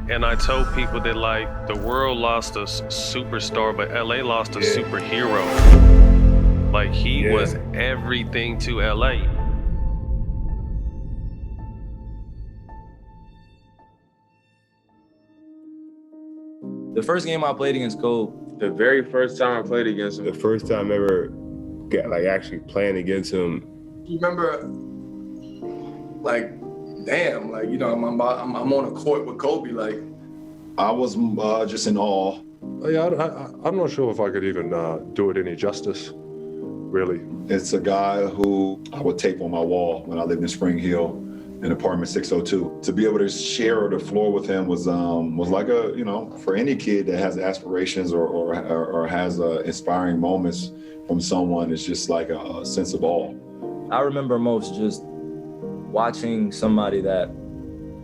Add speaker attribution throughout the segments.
Speaker 1: And I told people that, like, the world lost a superstar, but LA lost a superhero. Like, he was everything to LA.
Speaker 2: The first game I played against Kobe.
Speaker 3: The very first time I played against him.
Speaker 4: The first time ever actually playing against him.
Speaker 5: You remember, like, damn, like, you know, I'm on a court with Kobe, like.
Speaker 6: I was just in awe.
Speaker 7: Yeah, I'm not sure if I could even do it any justice, really.
Speaker 6: It's a guy who I would tape on my wall when I lived in Spring Hill in apartment 602. To be able to share the floor with him was like a, you know, for any kid that has aspirations or has inspiring moments from someone, it's just like a sense of awe.
Speaker 2: I remember most just watching somebody that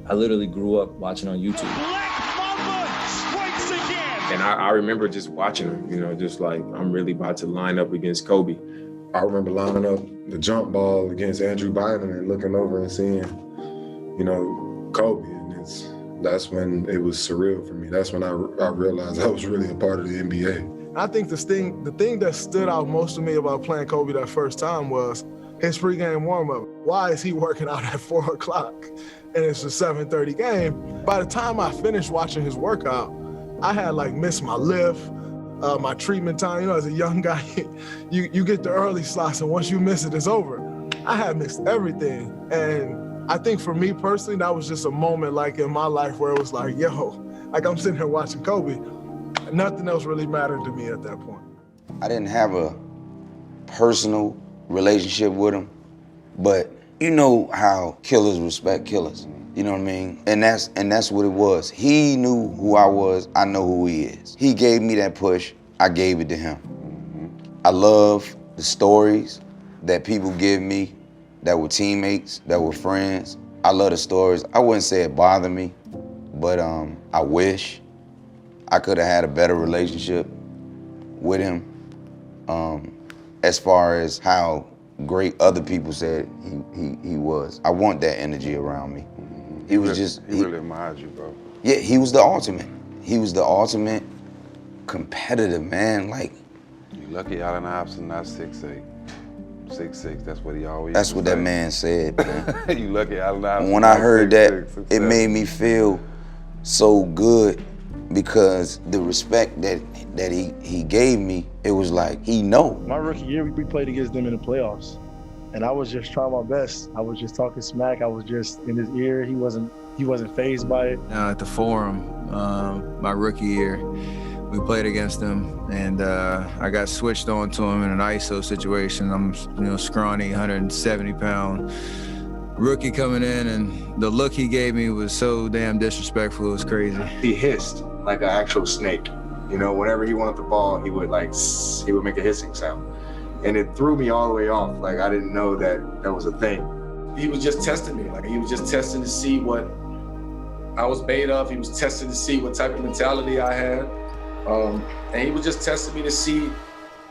Speaker 2: I literally grew up watching on YouTube.
Speaker 8: Mamba strikes again.
Speaker 3: And I remember just watching him, you know, just like, I'm really about to line up against Kobe.
Speaker 9: I remember lining up the jump ball against Andrew Bynum and looking over and seeing, you know, Kobe. And that's when it was surreal for me. That's when I realized I was really a part of the NBA.
Speaker 10: I think the thing that stood out most to me about playing Kobe that first time was his pregame warm-up. Why is he working out at 4 o'clock and it's a 7:30 game? By the time I finished watching his workout, I had like missed my lift, my treatment time. You know, as a young guy, you get the early slots, and once you miss it, it's over. I had missed everything. And I think for me personally, that was just a moment like in my life where it was like, yo, like I'm sitting here watching Kobe. Nothing else really mattered to me at that point.
Speaker 11: I didn't have a personal relationship with him, but you know how killers respect killers. You know what I mean? And that's what it was. He knew who I was, I know who he is. He gave me that push, I gave it to him. I love the stories that people give me that were teammates, that were friends. I love the stories. I wouldn't say it bothered me, but I wish I could have had a better relationship with him as far as how great other people said he was. I want that energy around me. He really
Speaker 3: admired you, bro.
Speaker 11: Yeah, he was the ultimate. He was the ultimate competitive man. Like,
Speaker 12: you lucky Allen Iverson not 6'8". 6'6", that's what he always
Speaker 11: That's what that man said, man.
Speaker 12: You lucky Allen Iverson.
Speaker 11: When I heard that, it made me feel so good because the respect that he gave me, it was like, he know.
Speaker 13: My rookie year, we played against them in the playoffs. And I was just trying my best. I was just talking smack. I was just in his ear. He wasn't fazed by it.
Speaker 14: At the Forum, my rookie year, we played against them, and I got switched on to him in an ISO situation. I'm, scrawny, 170-pound rookie coming in, and the look he gave me was so damn disrespectful. It was crazy.
Speaker 15: He hissed like an actual snake. You know, whenever he wanted the ball, he would make a hissing sound. And it threw me all the way off. Like, I didn't know that was a thing.
Speaker 5: He was just testing me. Like, he was just testing to see what I was made of. He was testing to see what type of mentality I had. And he was just testing me to see,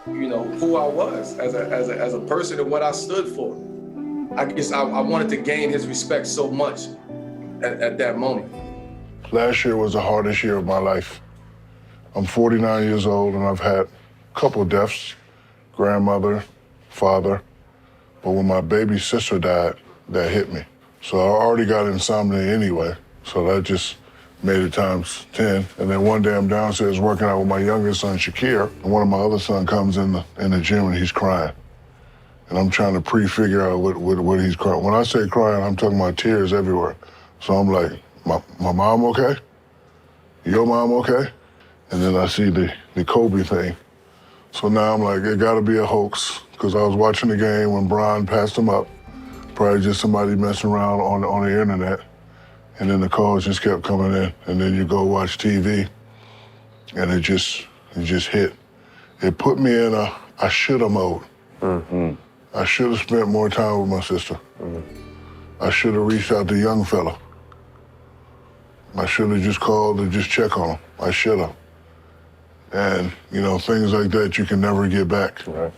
Speaker 5: who I was as a person and what I stood for. I guess I wanted to gain his respect so much at that moment.
Speaker 16: Last year was the hardest year of my life. I'm 49 years old and I've had a couple of deaths. Grandmother, father, but when my baby sister died, that hit me. So I already got insomnia anyway, so that just made it times 10. And then one day I'm downstairs working out with my youngest son, Shakir, and one of my other sons comes in the gym and he's crying. And I'm trying to pre-figure out what he's crying. When I say crying, I'm talking about tears everywhere. So I'm like, my mom okay? Your mom okay? And then I see the Kobe thing. So now I'm like, it gotta be a hoax, because I was watching the game when Bryant passed him up. Probably just somebody messing around on the internet. And then the calls just kept coming in. And then you go watch TV, and it just hit. It put me in a I shoulda mode. Mm-hmm. I should have spent more time with my sister. Mm-hmm. I should have reached out to young fella. I should have just called to just check on him. I should have. And, things like that you can never get back. Right.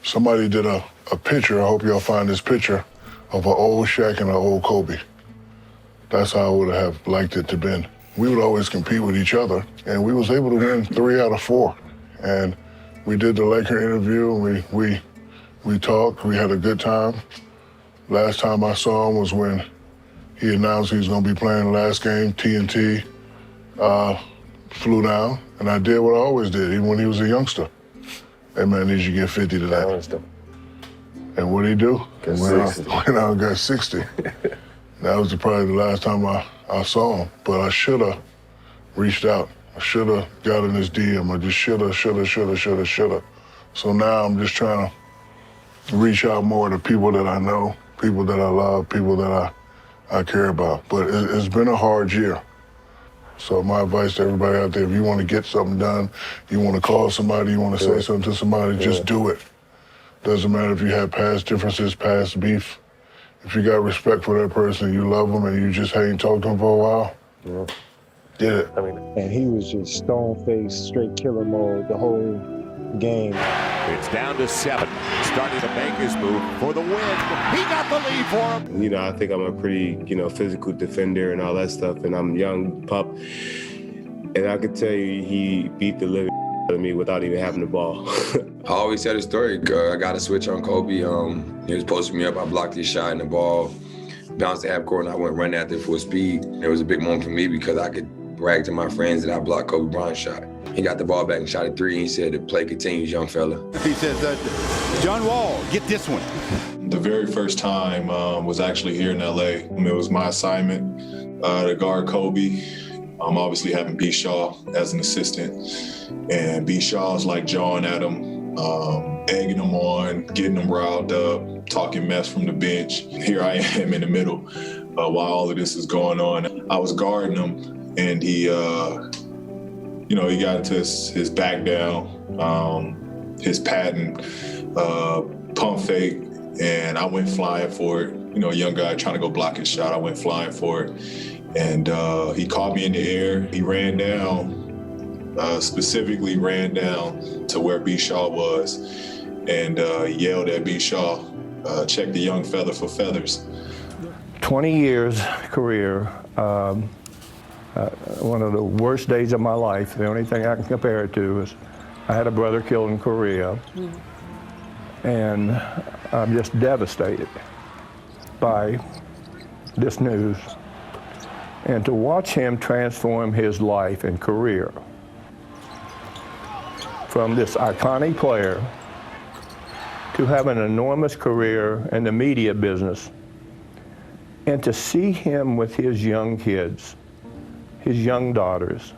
Speaker 16: Somebody did a picture, I hope y'all find this picture, of an old Shaq and an old Kobe. That's how I would have liked it to been. we would always compete with each other, and we was able to win 3 out of 4. And we did the Laker interview, and we talked, we had a good time. Last time I saw him was when he announced he was gonna be playing the last game, TNT. Flew down, and I did what I always did, even when he was a youngster. Hey man, I need you to get 50 today. And what'd he do? Went out and got 60. That was probably the last time I saw him, but I should've reached out. I should've got in his DM. I just should've. So now I'm just trying to reach out more to people that I know, people that I love, people that I care about. But it's been a hard year. So my advice to everybody out there, if you want to get something done, you want to call somebody, you want to say something to somebody, just do it. Doesn't matter if you have past differences, past beef. If you got respect for that person, you love them, and you just ain't talked to them for a while, did it.
Speaker 13: And he was just stone-faced, straight killer mode the whole game.
Speaker 8: It's down to 7. Starting to make his move for the win. He got the lead for him.
Speaker 4: You know, I think I'm a pretty, physical defender and all that stuff, and I'm a young pup. And I could tell you he beat the living out of me without even having the ball.
Speaker 11: I always tell the story. I got a switch on Kobe. He was posting me up. I blocked his shot, and the ball bounced the half court, and I went running after it full speed. It was a big moment for me because I could brag to my friends that I blocked Kobe Bryant's shot. He got the ball back and shot a 3, and he said, the play continues, young fella.
Speaker 8: He says, John Wall, get this one.
Speaker 6: The very first time was actually here in LA. It was my assignment to guard Kobe. Obviously having B. Shaw as an assistant. And B. Shaw's like jawing at him, egging him on, getting him riled up, talking mess from the bench. Here I am in the middle while all of this is going on. I was guarding him, and he he got into his back down, his patent pump fake, and I went flying for it. A young guy trying to go block his shot, I went flying for it. And he caught me in the air. He ran down, specifically ran down to where B. Shaw was, and yelled at B. Shaw, check the young feather for feathers.
Speaker 17: 20 years career, one of the worst days of my life. The only thing I can compare it to is I had a brother killed in Korea, and I'm just devastated by this news. And to watch him transform his life and career from this iconic player to have an enormous career in the media business, and to see him with his young kids, his young daughters,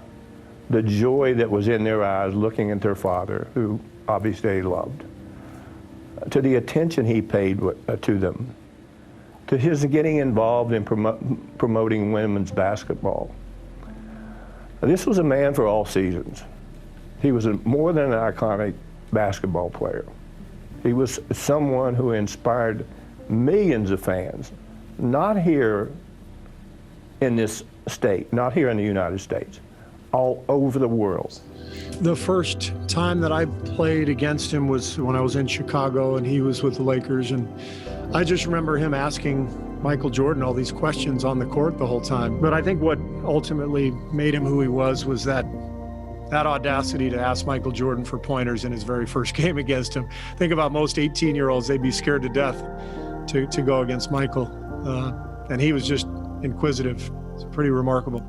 Speaker 17: the joy that was in their eyes looking at their father, who obviously they loved, to the attention he paid to them, to his getting involved in promoting women's basketball. This was a man for all seasons. He was more than an iconic basketball player. He was someone who inspired millions of fans, not here in this state, not here in the United States, all over the world.
Speaker 18: The first time that I played against him was when I was in Chicago and he was with the Lakers, and I just remember him asking Michael Jordan all these questions on the court the whole time. But I think what ultimately made him who he was that audacity to ask Michael Jordan for pointers in his very first game against him. Think about most 18-year-olds, they'd be scared to death to go against Michael. And he was just inquisitive. It's pretty remarkable.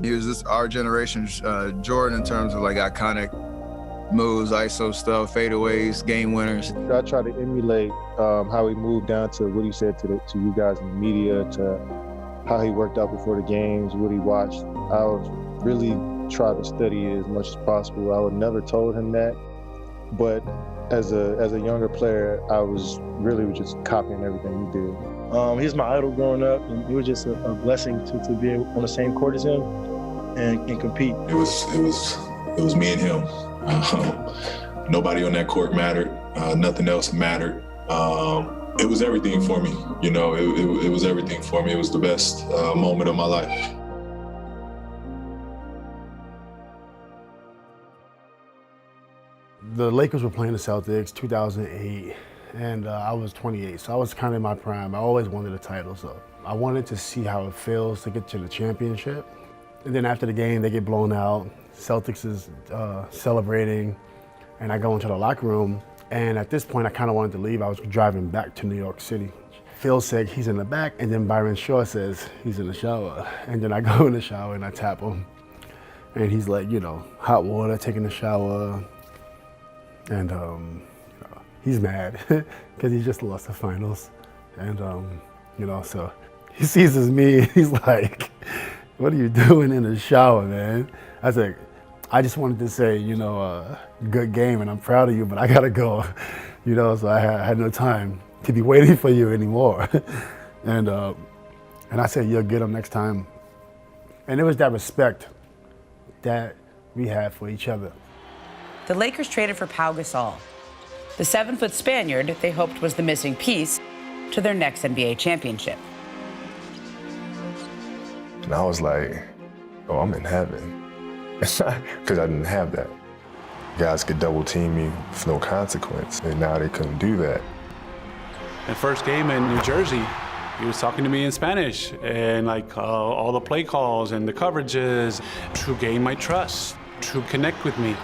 Speaker 14: He was just our generation's Jordan in terms of like iconic moves, ISO stuff, fadeaways, game winners.
Speaker 13: I try to emulate how he moved down to what he said to you guys in the media, to how he worked out before the games, what he watched. I would really try to study it as much as possible. I would never told him that, but as a younger player, I was really just copying everything he did. He's my idol growing up, and it was just a blessing to be on the same court as him and compete.
Speaker 6: It was me and him. Nobody on that court mattered. Nothing else mattered. It was everything for me. It was everything for me. It was the best moment of my life.
Speaker 19: The Lakers were playing the Celtics 2008, and I was 28, so I was kind of in my prime. I always wanted a title, so I wanted to see how it feels to get to the championship. And then after the game, they get blown out. Celtics is celebrating, and I go into the locker room. And at this point, I kind of wanted to leave. I was driving back to New York City. Phil said he's in the back, and then Byron Shaw says he's in the shower. And then I go in the shower and I tap him. And he's like, you know, hot water, taking a shower. And he's mad because he just lost the finals. And, you know, so he sees me, he's like, what are you doing in the shower, man? I said, I just wanted to say, you know, good game and I'm proud of you, but I gotta go. You know, so I had no time to be waiting for you anymore. And I said, you'll get him next time. And it was that respect that we had for each other.
Speaker 20: The Lakers traded for Pau Gasol, the 7-foot Spaniard they hoped was the missing piece to their next NBA championship.
Speaker 9: And I was like, oh, I'm in heaven. Because I didn't have that. Guys could double team me with no consequence, and now they couldn't do that.
Speaker 21: The first game in New Jersey, he was talking to me in Spanish, and like all the play calls and the coverages to gain my trust, to connect with me.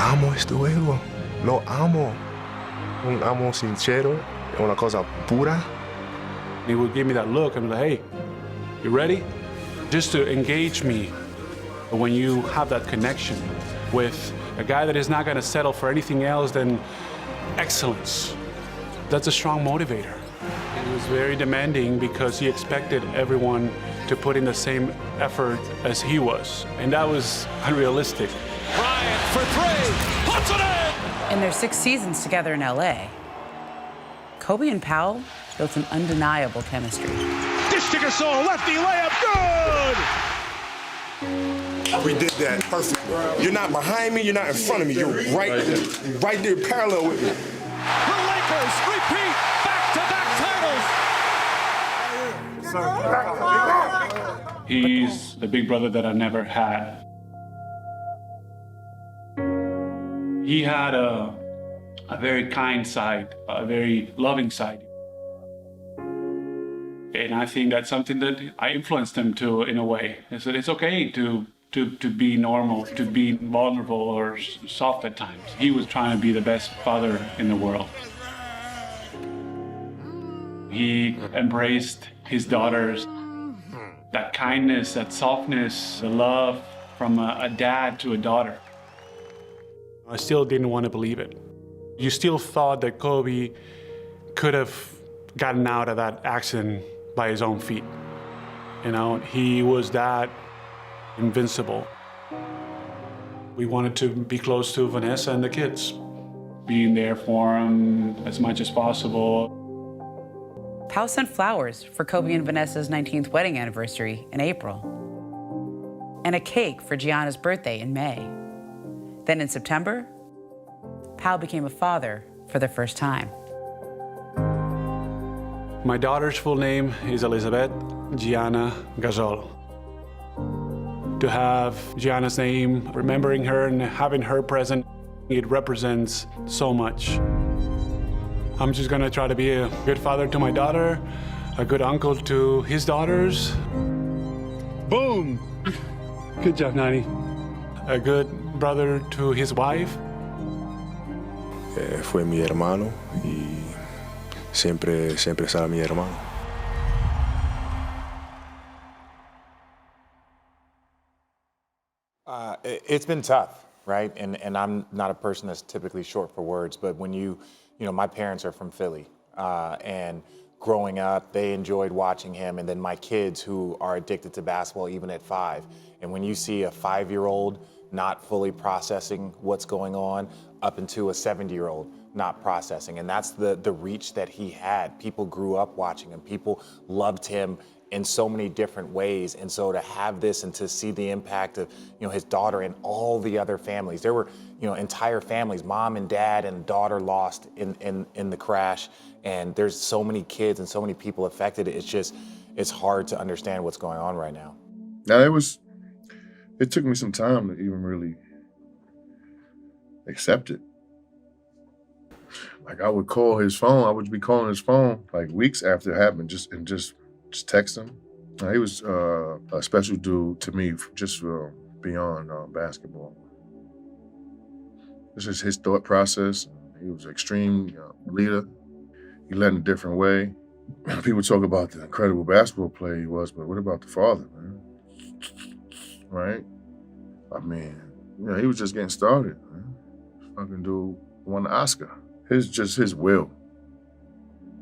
Speaker 9: Amo este juego, lo amo. Un amo sincero, una cosa pura.
Speaker 21: He would give me that look and be like, hey, you ready? Just to engage me. When you have that connection with a guy that is not going to settle for anything else than excellence, that's a strong motivator. He was very demanding because he expected everyone to put in the same effort as he was, and that was unrealistic.
Speaker 8: Bryant for three, puts it in!
Speaker 20: In their 6 seasons together in LA, Kobe and Pau built an undeniable chemistry.
Speaker 8: Dish to Gasol, lefty layup, good!
Speaker 22: We did that perfectly. You're not behind me, you're not in front of me. You're right there parallel with me.
Speaker 8: The Lakers repeat back-to-back titles.
Speaker 21: He's the big brother that I never had. He had a very kind side, a very loving side. And I think that's something that I influenced him to in a way. I said it's okay to be normal, to be vulnerable or soft at times. He was trying to be the best father in the world. He embraced his daughters. That kindness, that softness, the love from a dad to a daughter. I still didn't want to believe it. You still thought that Kobe could have gotten out of that accident by his own feet. You know, he was that invincible. We wanted to be close to Vanessa and the kids, being there for them as much as possible.
Speaker 20: Pau sent flowers for Kobe and Vanessa's 19th wedding anniversary in April, and a cake for Gianna's birthday in May. Then in September, Pau became a father for the first time.
Speaker 21: My daughter's full name is Elizabeth Gianna Gasol. To have Gianna's name, remembering her and having her present, it represents so much. I'm just gonna try to be a good father to my daughter, a good uncle to his daughters. Boom! Good job, Nani. A good brother to his wife.
Speaker 9: Fue mi hermano y siempre será mi hermano.
Speaker 23: It's been tough, right? And I'm not a person that's typically short for words, but when you know, my parents are from Philly, and growing up, they enjoyed watching him, and then my kids who are addicted to basketball even at 5. And when you see a 5-year-old not fully processing what's going on, up into a 70-year-old not processing, and that's the reach that he had. People grew up watching him. People loved him in so many different ways. And so to have this and to see the impact of, you know, his daughter and all the other families, there were, you know, entire families, mom and dad and daughter lost in the crash. And there's so many kids and so many people affected. It's hard to understand what's going on right now.
Speaker 16: Now it took me some time to even really accept it. Like I would call his phone, I would be calling his phone like weeks after it happened, just text him,
Speaker 1: He was a special dude to me, just beyond basketball. This is his thought process. He was an extreme leader. He led in a different way. People talk about the incredible basketball player he was, but what about the father, man? Right? I mean, he was just getting started, man. Fucking dude won the Oscar. His will.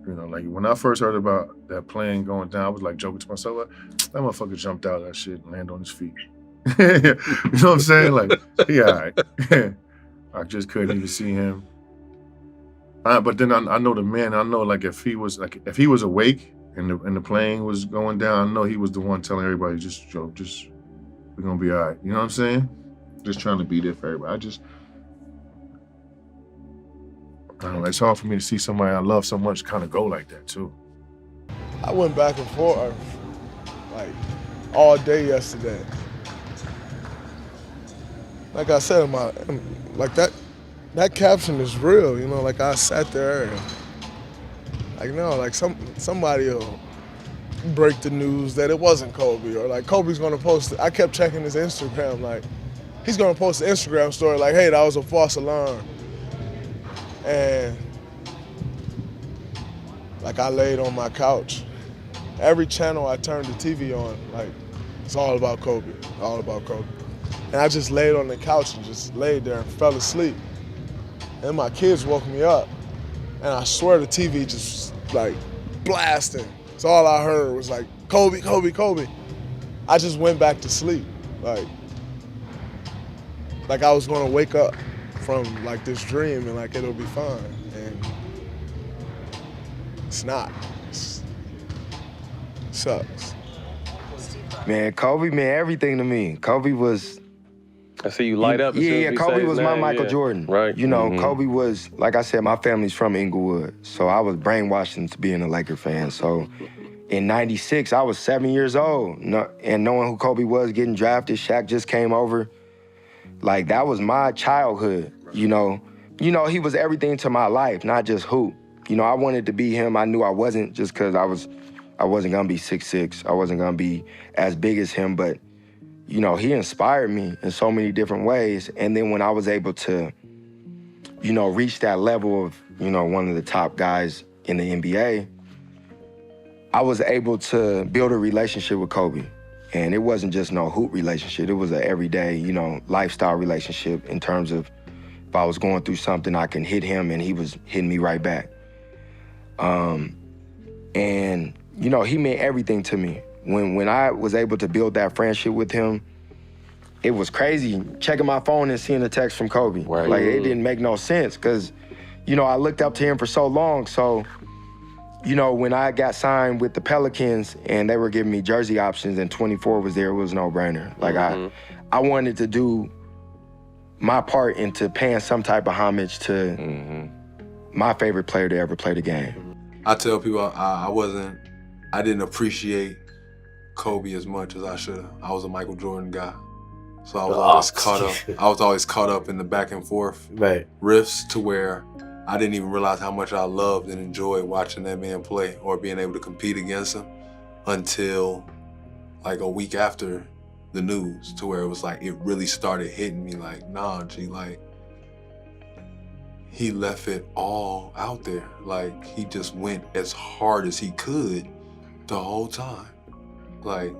Speaker 1: Like when I first heard about that plane going down, I was like joking to myself, that motherfucker jumped out of that shit and landed on his feet. You know what I'm saying? Like, he all right. I just couldn't even see him. But then I know the man. I know if he was awake and the plane was going down, I know he was the one telling everybody, just we're gonna be all right. You know what I'm saying? Just trying to be there for everybody. I don't know, it's hard for me to see somebody I love so much kind of go like that too.
Speaker 10: I went back and forth like all day yesterday. Like I said, that caption is real, like I sat there and somebody will break the news that it wasn't Kobe, or like Kobe's gonna post it. I kept checking his Instagram, like he's gonna post an Instagram story like, hey, that was a false alarm. And like I laid on my couch. Every channel I turned the TV on, like it's all about Kobe, all about Kobe. And I just laid on the couch and just laid there and fell asleep. And my kids woke me up. And I swear the TV just like blasting. So all I heard was like, Kobe, Kobe, Kobe. I just went back to sleep. Like I was gonna wake up from like this dream and like it'll be fine. And it's not. It sucks.
Speaker 2: Man, Kobe meant everything to me. Kobe was...
Speaker 7: I see you light up.
Speaker 2: Yeah, Kobe was my Michael Jordan.
Speaker 7: Right.
Speaker 2: Kobe was, like I said, my family's from Inglewood. So I was brainwashed into being a Laker fan. So in '96, I was 7 years old. And knowing who Kobe was, getting drafted, Shaq just came over. Like, that was my childhood, He was everything to my life, not just hoop. I wanted to be him. I knew I wasn't just because I wasn't going to be 6'6". I wasn't going to be as big as him, but he inspired me in so many different ways. And then when I was able to, reach that level of, one of the top guys in the NBA, I was able to build a relationship with Kobe. And it wasn't just no hoop relationship. It was an everyday, lifestyle relationship in terms of if I was going through something, I can hit him and he was hitting me right back. And, he meant everything to me. When I was able to build that friendship with him, it was crazy checking my phone and seeing a text from Kobe. Right. Like, it didn't make no sense because, I looked up to him for so long. So, when I got signed with the Pelicans and they were giving me jersey options and 24 was there, it was no brainer. Like, I wanted to do my part into paying some type of homage to my favorite player to ever play the game.
Speaker 24: I tell people I didn't appreciate Kobe as much as I should have. I was a Michael Jordan guy. So I was always caught up in the back and forth riffs to where I didn't even realize how much I loved and enjoyed watching that man play or being able to compete against him until like a week after the news, to where it was like, it really started hitting me like, nah, G, like, he left it all out there. Like, he just went as hard as he could the whole time. Like,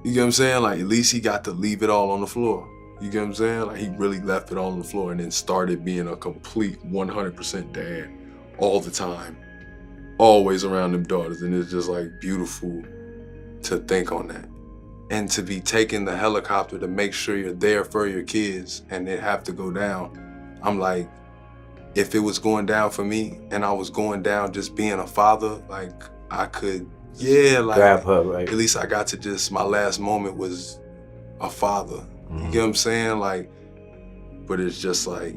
Speaker 24: you get what I'm saying? Like, at least he got to leave it all on the floor. You get what I'm saying? Like, he really left it all on the floor and then started being a complete 100% dad all the time, always around them daughters. And it's just like beautiful to think on that. And to be taking the helicopter to make sure you're there for your kids and it have to go down. I'm like, if it was going down for me and I was going down just being a father, like, I could, like,
Speaker 7: grab her, right?
Speaker 24: At least I got to just, my last moment was a father. You get what I'm saying? Like, but it's just like,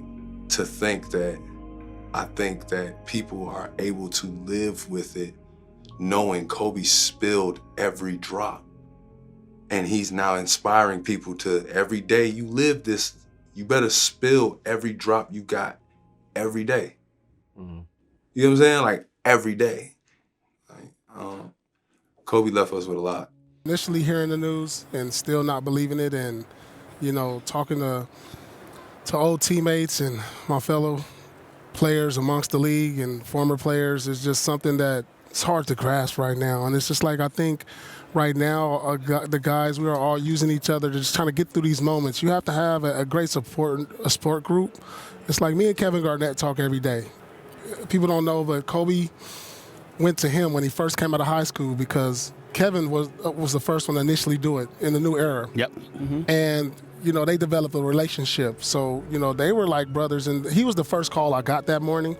Speaker 24: to think that, I think that people are able to live with it knowing Kobe spilled every drop. And he's now inspiring people to, every day you live this, you better spill every drop you got every day. You know what I'm saying? Like, every day. Like, Kobe left us with a lot.
Speaker 3: Initially hearing the news and still not believing it, and talking to old teammates and my fellow players amongst the league and former players is just something that it's hard to grasp right now. And it's just like, I think right now the guys, we are all using each other to just trying to get through these moments. You have to have a great support group. It's like me and Kevin Garnett talk every day. People don't know, but Kobe went to him when he first came out of high school because Kevin was the first one to initially do it in the new era.
Speaker 5: Yep.
Speaker 3: And they developed a relationship. So, they were like brothers. And he was the first call I got that morning.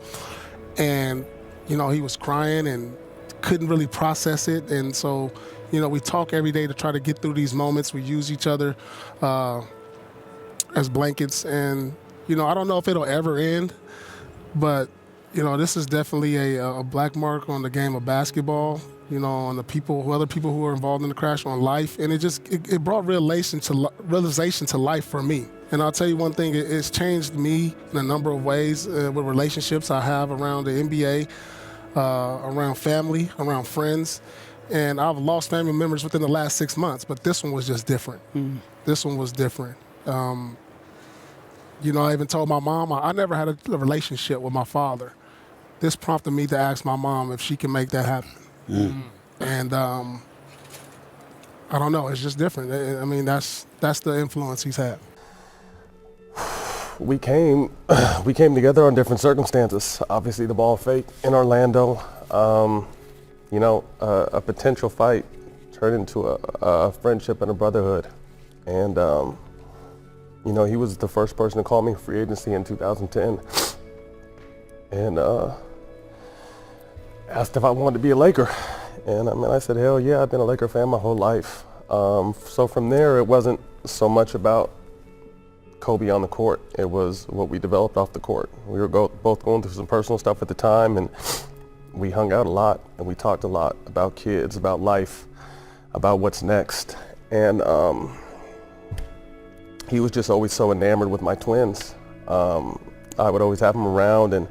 Speaker 3: And, he was crying and couldn't really process it. And so, we talk every day to try to get through these moments. We use each other as blankets. And, I don't know if it'll ever end. But, this is definitely a black mark on the game of basketball. On the other people who are involved in the crash, on life. And it brought realization to life for me. And I'll tell you one thing, it's changed me in a number of ways with relationships I have around the NBA, around family, around friends. And I've lost family members within the last 6 months, but this one was just different. This one was different. I even told my mom, I never had a relationship with my father. This prompted me to ask my mom if she can make that happen. And I don't know, it's just different. I mean, that's the influence he's had.
Speaker 5: We came together on different circumstances. Obviously, the ball fake in Orlando. A potential fight turned into a friendship and a brotherhood. And he was the first person to call me free agency in 2010, and asked if I wanted to be a Laker. And I said, hell yeah, I've been a Laker fan my whole life. So from there, it wasn't so much about Kobe on the court. It was what we developed off the court. We were both going through some personal stuff at the time, and we hung out a lot, and we talked a lot about kids, about life, about what's next. And he was just always so enamored with my twins. I would always have him around, and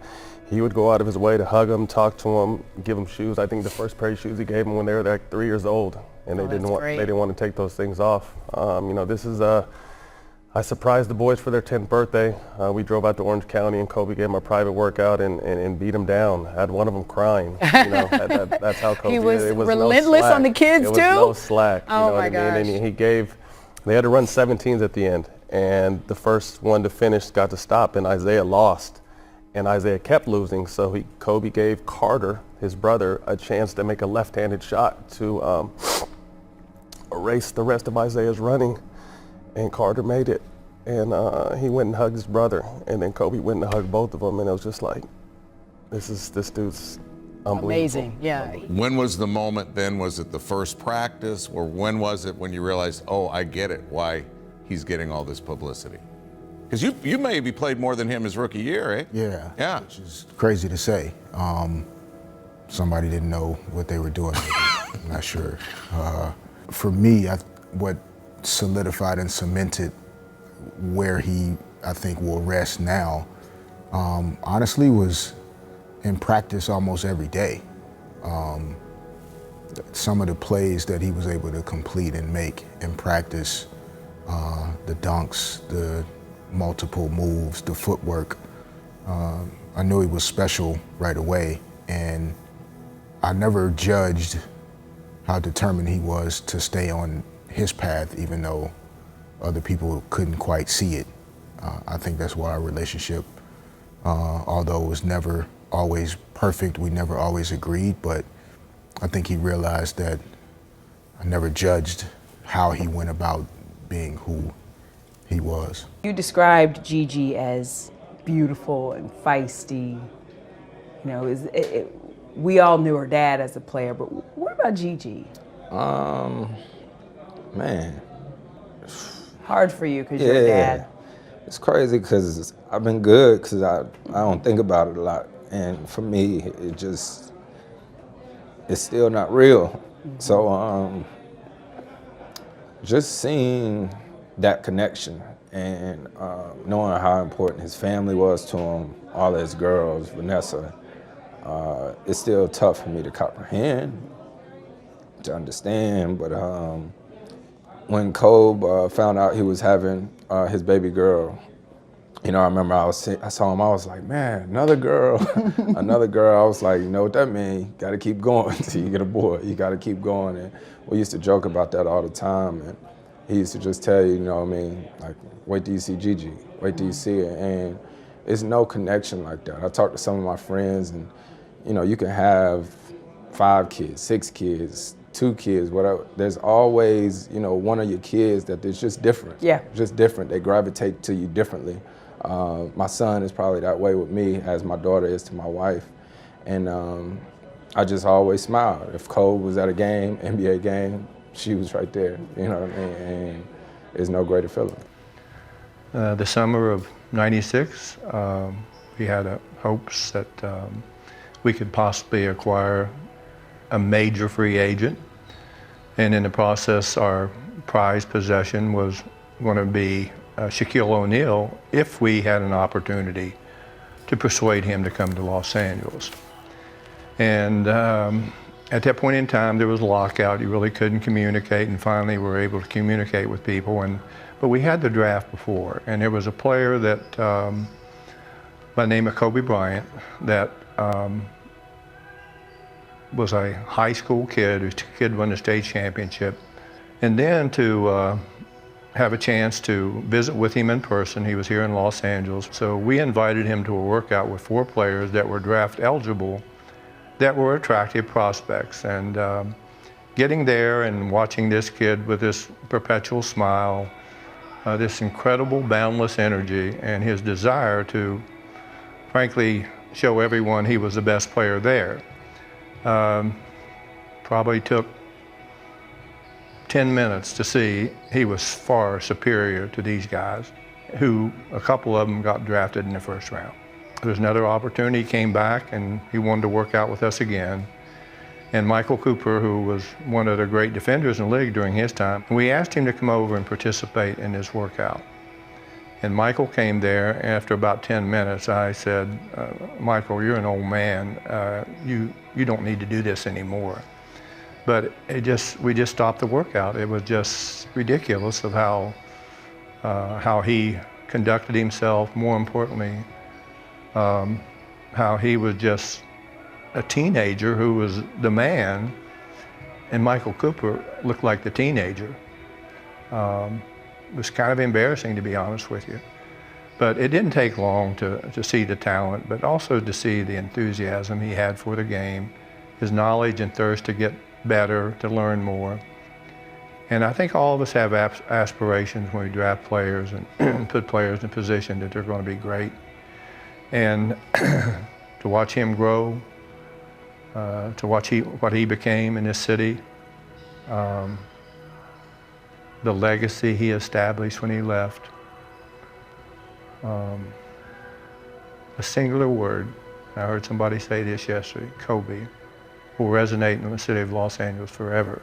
Speaker 5: he would go out of his way to hug them, talk to them, give them shoes. I think the first pair of shoes he gave them when they were like 3 years old, and they didn't want to take those things off. This is I surprised the boys for their 10th birthday. We drove out to Orange County, and Kobe gave them a private workout and beat them down. Had one of them crying. That's how Kobe.
Speaker 12: He was,
Speaker 5: it was
Speaker 12: relentless
Speaker 5: no
Speaker 12: on the kids
Speaker 5: it
Speaker 12: too.
Speaker 5: Was no slack. You know
Speaker 12: my
Speaker 5: what I mean?
Speaker 12: gosh.
Speaker 5: And they had to run 17s at the end, and the first one to finish got to stop, and Isaiah lost. And Isaiah kept losing, so Kobe gave Carter, his brother, a chance to make a left-handed shot to erase the rest of Isaiah's running, and Carter made it. And he went and hugged his brother, and then Kobe went and hugged both of them, and it was just like, this dude's unbelievable.
Speaker 12: Amazing, yeah.
Speaker 8: When was the moment then? Was it the first practice, or when was it when you realized, oh, I get it, why he's getting all this publicity? Because you maybe played more than him his rookie year, eh?
Speaker 15: Yeah.
Speaker 8: Yeah.
Speaker 15: Which is crazy to say. Somebody didn't know what they were doing. I'm not sure. For me, what solidified and cemented where he, I think, will rest now, honestly, was in practice almost every day. Some of the plays that he was able to complete and make in practice, the dunks, the multiple moves, the footwork, I knew he was special right away, and I never judged how determined he was to stay on his path, even though other people couldn't quite see it. I think that's why our relationship, although it was never always perfect, we never always agreed, but I think he realized that I never judged how he went about being who he was.
Speaker 12: You described Gigi as beautiful and feisty. We all knew her dad as a player, but what about Gigi?
Speaker 25: Man.
Speaker 12: Hard for you because you're a dad.
Speaker 25: It's crazy because I've been good because I don't think about it a lot. And for me, it's still not real. Mm-hmm. So just seeing that connection and knowing how important his family was to him, all his girls, Vanessa, it's still tough for me to comprehend. to understand. But when Kobe found out he was having his baby girl, you know, I remember I saw him, I was like, man, another girl, another girl. I was like, you know what that means? Got to keep going till you get a boy. You got to keep going. And we used to joke about that all the time. And he used to just tell you, you know what I mean, like, wait till you see Gigi, wait till you see it. And it's no connection like that. I talked to some of my friends, and, you know, you can have 5 kids, 6 kids, 2 kids, whatever. There's always, you know, one of your kids that is just different.
Speaker 12: Yeah.
Speaker 25: Just different. They gravitate to you differently. My son is probably that way with me as my daughter is to my wife. And I just always smiled. If Cole was at a game, NBA game, she was right there, you know what I mean? And there's no greater feeling.
Speaker 4: The summer of '96, we had hopes that we could possibly acquire a major free agent. And in the process, our prized possession was going to be Shaquille O'Neal if we had an opportunity to persuade him to come to Los Angeles. And at that point in time, there was a lockout. You really couldn't communicate, and finally we were able to communicate with people. But we had the draft before, and there was a player that, by the name of Kobe Bryant, that was a high school kid whose kid won the state championship. And then to have a chance to visit with him in person. He was here in Los Angeles. So we invited him to a workout with 4 players that were draft eligible, that were attractive prospects. And getting there and watching this kid with this perpetual smile, this incredible boundless energy, and his desire to, frankly, show everyone he was the best player there. Probably took 10 minutes to see he was far superior to these guys, who a couple of them got drafted in the first round. There's another opportunity, he came back and he wanted to work out with us again. And Michael Cooper, who was one of the great defenders in the league during his time, we asked him to come over and participate in this workout. And Michael came there, and after about 10 minutes, I said, Michael, you're an old man. You don't need to do this anymore. But we just stopped the workout. It was just ridiculous of how he conducted himself. More importantly, how he was just a teenager who was the man, and Michael Cooper looked like the teenager. It was kind of embarrassing, to be honest with you. But it didn't take long to see the talent, but also to see the enthusiasm he had for the game, his knowledge and thirst to get better, to learn more. And I think all of us have aspirations when we draft players and put players in a position that they're going to be great. And to watch him grow, to watch what he became in this city, the legacy he established when he left. A singular word, I heard somebody say this yesterday, Kobe, will resonate in the city of Los Angeles forever.